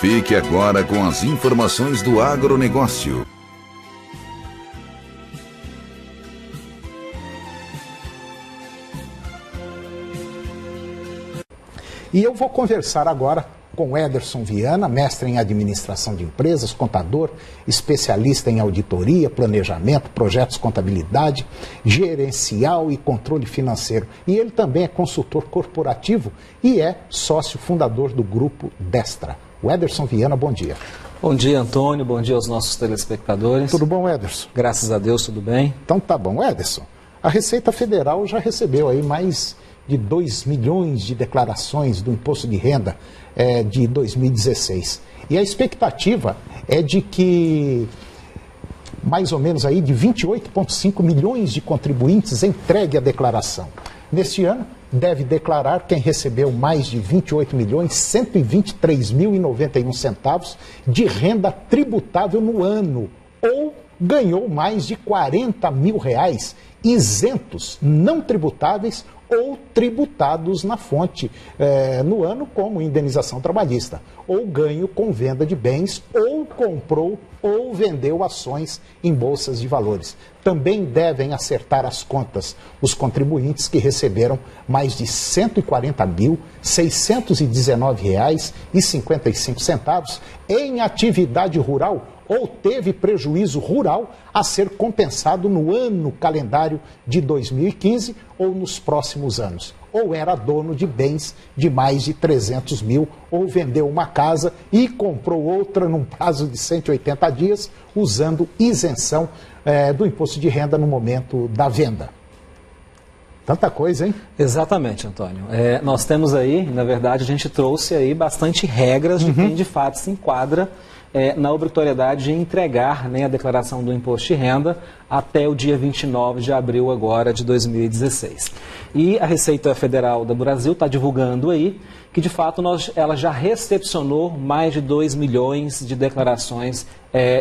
Fique agora com as informações do agronegócio. E eu vou conversar agora com o Ederson Viana, mestre em administração de empresas, contador, especialista em auditoria, planejamento, projetos, contabilidade, gerencial e controle financeiro. E ele também é consultor corporativo e é sócio fundador do grupo Destra. O Ederson Viana, bom dia. Bom dia, Antônio. Bom dia aos nossos telespectadores. Tudo bom, Ederson? Graças a Deus, tudo bem. Então tá bom. Ederson, a Receita Federal já recebeu aí mais de 2 milhões de declarações do imposto de renda de 2016. E a expectativa é de que mais ou menos aí de 28,5 milhões de contribuintes entregue a declaração. Neste ano, deve declarar quem recebeu mais de 28.123.091 centavos de renda tributável no ano, ou ganhou mais de 40 mil reais isentos, não tributáveis ou tributados na fonte no ano, como indenização trabalhista, ou ganho com venda de bens, ou comprou ou vendeu ações em bolsas de valores. Também devem acertar as contas os contribuintes que receberam mais de R$ 140.619,55 em atividade rural ou teve prejuízo rural a ser compensado no ano calendário de 2015 ou nos próximos anos. Ou era dono de bens de mais de 300 mil, ou vendeu uma casa e comprou outra num prazo de 180 dias, usando isenção do imposto de renda no momento da venda. Tanta coisa, hein? Exatamente, Antônio. Nós temos aí, na verdade, a gente trouxe aí bastante regras de quem de fato se enquadra na obrigatoriedade de entregar a declaração do imposto de renda até o dia 29 de abril agora de 2016. E a Receita Federal do Brasil está divulgando aí que, de fato, ela já recepcionou mais de 2 milhões de declarações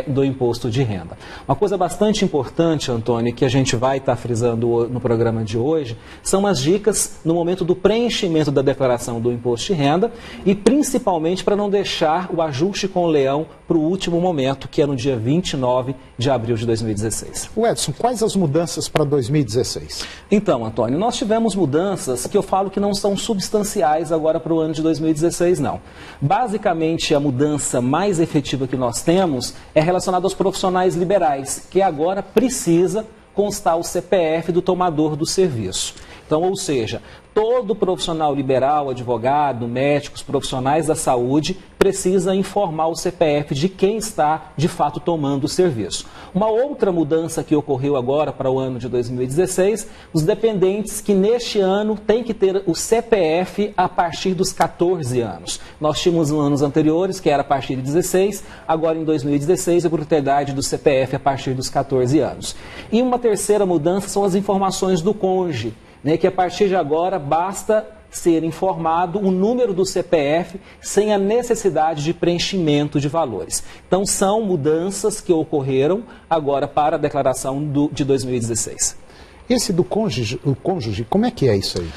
do imposto de renda. Uma coisa bastante importante, Antônio, que a gente vai estar frisando no programa de hoje, são as dicas no momento do preenchimento da declaração do imposto de renda e principalmente para não deixar o ajuste com o leão para o último momento, que é no dia 29 de abril de 2016. O Edson, quais as mudanças para 2016? Então, Antônio, nós tivemos mudanças que eu falo que não são substanciais agora para o ano de 2016, não. Basicamente, a mudança mais efetiva que nós temos é relacionada aos profissionais liberais, que agora precisa constar o CPF do tomador do serviço. Então, ou seja, todo profissional liberal, advogado, médicos, profissionais da saúde, precisa informar o CPF de quem está, de fato, tomando o serviço. Uma outra mudança que ocorreu agora para o ano de 2016, os dependentes que neste ano têm que ter o CPF a partir dos 14 anos. Nós tínhamos em anos anteriores, que era a partir de 16, agora em 2016, a obrigatoriedade do CPF a partir dos 14 anos. E uma terceira mudança são as informações do cônjuge, que a partir de agora basta ser informado o número do CPF sem a necessidade de preenchimento de valores. Então, são mudanças que ocorreram agora para a declaração de 2016. Esse do cônjuge, como é que é isso aí?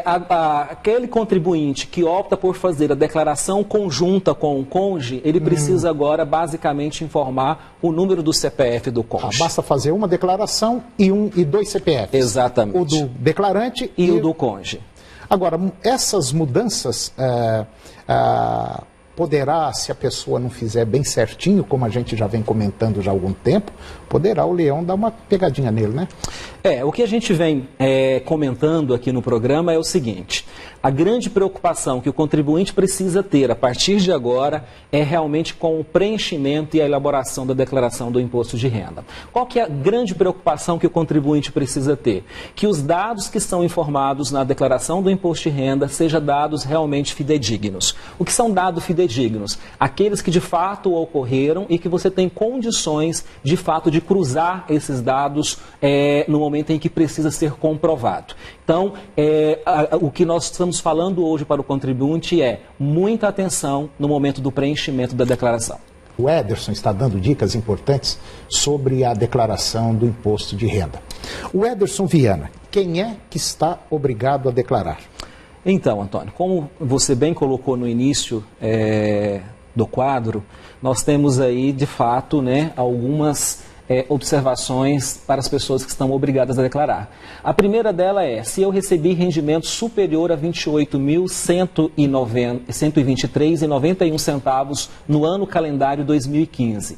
Aquele contribuinte que opta por fazer a declaração conjunta com o cônjuge, ele precisa agora basicamente informar o número do CPF do cônjuge. Basta fazer uma declaração e 2 CPFs. Exatamente. O do declarante e o do cônjuge. Agora, essas mudanças poderá, se a pessoa não fizer bem certinho, como a gente já vem comentando já há algum tempo, poderá o leão dar uma pegadinha nele, né? O que a gente vem comentando aqui no programa é o seguinte: a grande preocupação que o contribuinte precisa ter a partir de agora é realmente com o preenchimento e a elaboração da declaração do imposto de renda. Qual que é a grande preocupação que o contribuinte precisa ter? Que os dados que são informados na declaração do imposto de renda sejam dados realmente fidedignos. O que são dados fidedignos? Aqueles que de fato ocorreram e que você tem condições de fato de cruzar esses dados no momento em que precisa ser comprovado. Então, o que nós estamos falando hoje para o contribuinte é muita atenção no momento do preenchimento da declaração. O Ederson está dando dicas importantes sobre a declaração do imposto de renda. O Ederson Viana, quem é que está obrigado a declarar? Então, Antônio, como você bem colocou no início do quadro, nós temos aí, de fato, né, algumas observações para as pessoas que estão obrigadas a declarar. A primeira dela é, se eu recebi rendimento superior a R$ 28.123,91 no ano calendário 2015.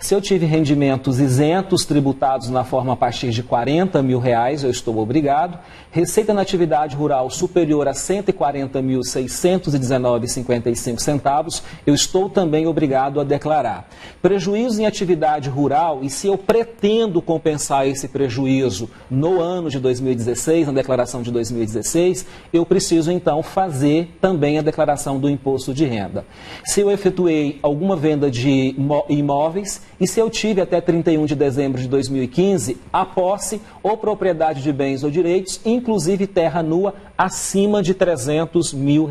Se eu tive rendimentos isentos tributados na forma a partir de R$ 40 mil, eu estou obrigado. Receita na atividade rural superior a R$ 140.619,55, eu estou também obrigado a declarar. Prejuízo em atividade rural, e se eu pretendo compensar esse prejuízo no ano de 2016, na declaração de 2016, eu preciso então fazer também a declaração do imposto de renda. Se eu efetuei alguma venda de imóveis, e se eu tive até 31 de dezembro de 2015 a posse ou propriedade de bens ou direitos, inclusive terra nua, acima de R$ 300 mil.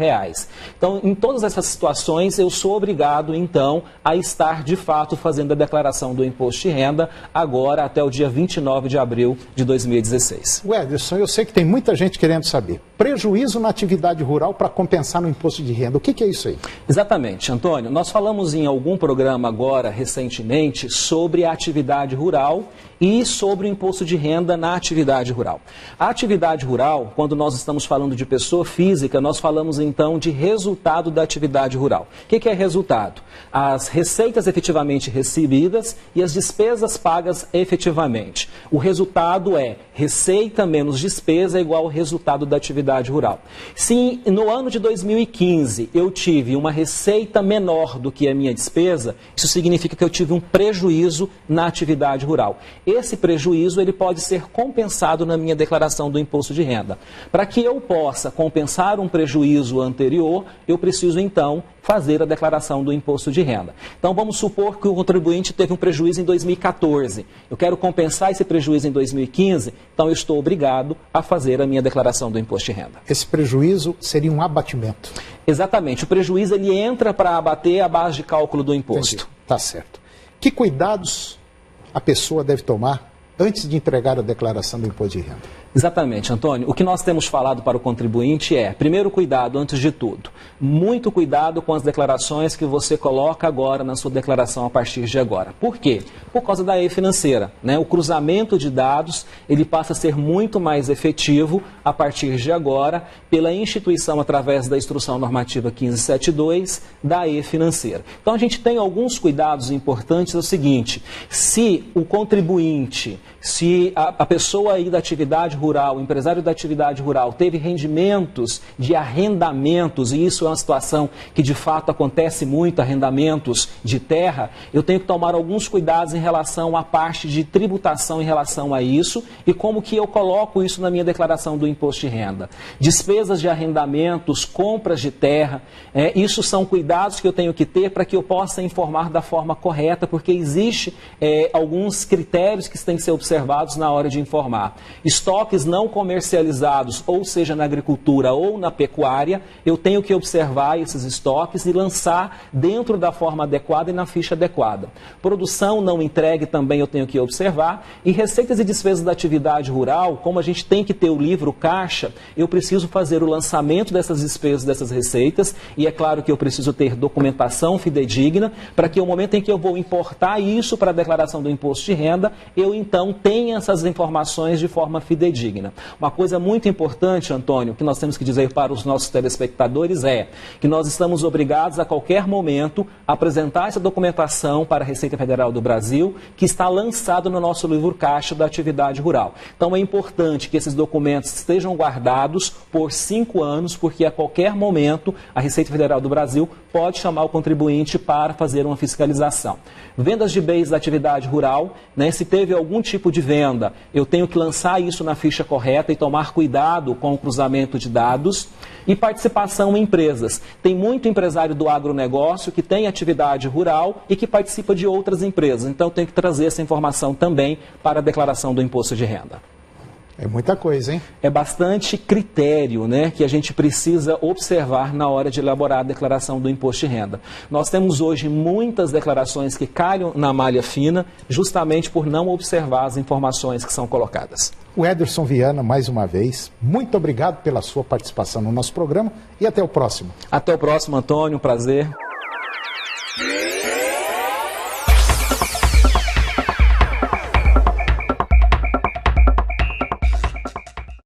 Então, em todas essas situações, eu sou obrigado, então, a estar, de fato, fazendo a declaração do imposto de renda agora até o dia 29 de abril de 2016. Ederson, eu sei que tem muita gente querendo saber. Prejuízo na atividade rural para compensar no imposto de renda. O que é isso aí? Exatamente, Antônio. Nós falamos em algum programa agora, recentemente, sobre a atividade rural e sobre o imposto de renda na atividade rural. A atividade rural, quando nós estamos falando de pessoa física, nós falamos então de resultado da atividade rural. O que é resultado? As receitas efetivamente recebidas e as despesas pagas efetivamente. O resultado é receita menos despesa igual ao resultado da atividade rural. Se no ano de 2015 eu tive uma receita menor do que a minha despesa, isso significa que eu tive um prejuízo na atividade rural. Esse prejuízo ele pode ser compensado na minha declaração do imposto de renda. Para que eu possa compensar um prejuízo anterior, eu preciso então fazer a declaração do imposto de renda. Então vamos supor que o contribuinte teve um prejuízo em 2014. Eu quero compensar esse prejuízo em 2015, então eu estou obrigado a fazer a minha declaração do imposto de renda. Esse prejuízo seria um abatimento? Exatamente. O prejuízo ele entra para abater a base de cálculo do imposto. Tá certo. Que cuidados a pessoa deve tomar antes de entregar a declaração do imposto de renda? Exatamente, Antônio. O que nós temos falado para o contribuinte é, primeiro cuidado, antes de tudo, muito cuidado com as declarações que você coloca agora na sua declaração a partir de agora. Por quê? Por causa da e-financeira, né? O cruzamento de dados, ele passa a ser muito mais efetivo a partir de agora pela instituição através da Instrução Normativa 1572 da e-financeira. Então a gente tem alguns cuidados importantes, é o seguinte, se o contribuinte, se a pessoa aí da atividade rural, o empresário da atividade rural teve rendimentos de arrendamentos, e isso é uma situação que de fato acontece muito, arrendamentos de terra, eu tenho que tomar alguns cuidados em relação à parte de tributação em relação a isso e como que eu coloco isso na minha declaração do imposto de renda. Despesas de arrendamentos, compras de terra, isso são cuidados que eu tenho que ter para que eu possa informar da forma correta, porque existe alguns critérios que têm que ser observados na hora de informar. Estoques não comercializados, ou seja, na agricultura ou na pecuária, eu tenho que observar esses estoques e lançar dentro da forma adequada e na ficha adequada. Produção não entregue também eu tenho que observar, e receitas e despesas da atividade rural, como a gente tem que ter o livro caixa, eu preciso fazer o lançamento dessas despesas, dessas receitas, e é claro que eu preciso ter documentação fidedigna, para que o momento em que eu vou importar isso para a declaração do imposto de renda, eu então tenha essas informações de forma fidedigna. Uma coisa muito importante, Antônio, que nós temos que dizer para os nossos telespectadores é que nós estamos obrigados a qualquer momento a apresentar essa documentação para a Receita Federal do Brasil, que está lançado no nosso livro caixa da atividade rural. Então é importante que esses documentos estejam guardados por 5 anos, porque a qualquer momento a Receita Federal do Brasil pode chamar o contribuinte para fazer uma fiscalização. Vendas de bens da atividade rural, né, se teve algum tipo de venda, eu tenho que lançar isso na ficha correta e tomar cuidado com o cruzamento de dados. E participação em empresas. Tem muito empresário do agronegócio que tem atividade rural e que participa de outras empresas. Então eu tenho que trazer essa informação também para a declaração do imposto de renda. É muita coisa, hein? É bastante critério, né, que a gente precisa observar na hora de elaborar a declaração do imposto de renda. Nós temos hoje muitas declarações que caem na malha fina, justamente por não observar as informações que são colocadas. O Ederson Viana, mais uma vez, muito obrigado pela sua participação no nosso programa e até o próximo. Até o próximo, Antônio, um prazer.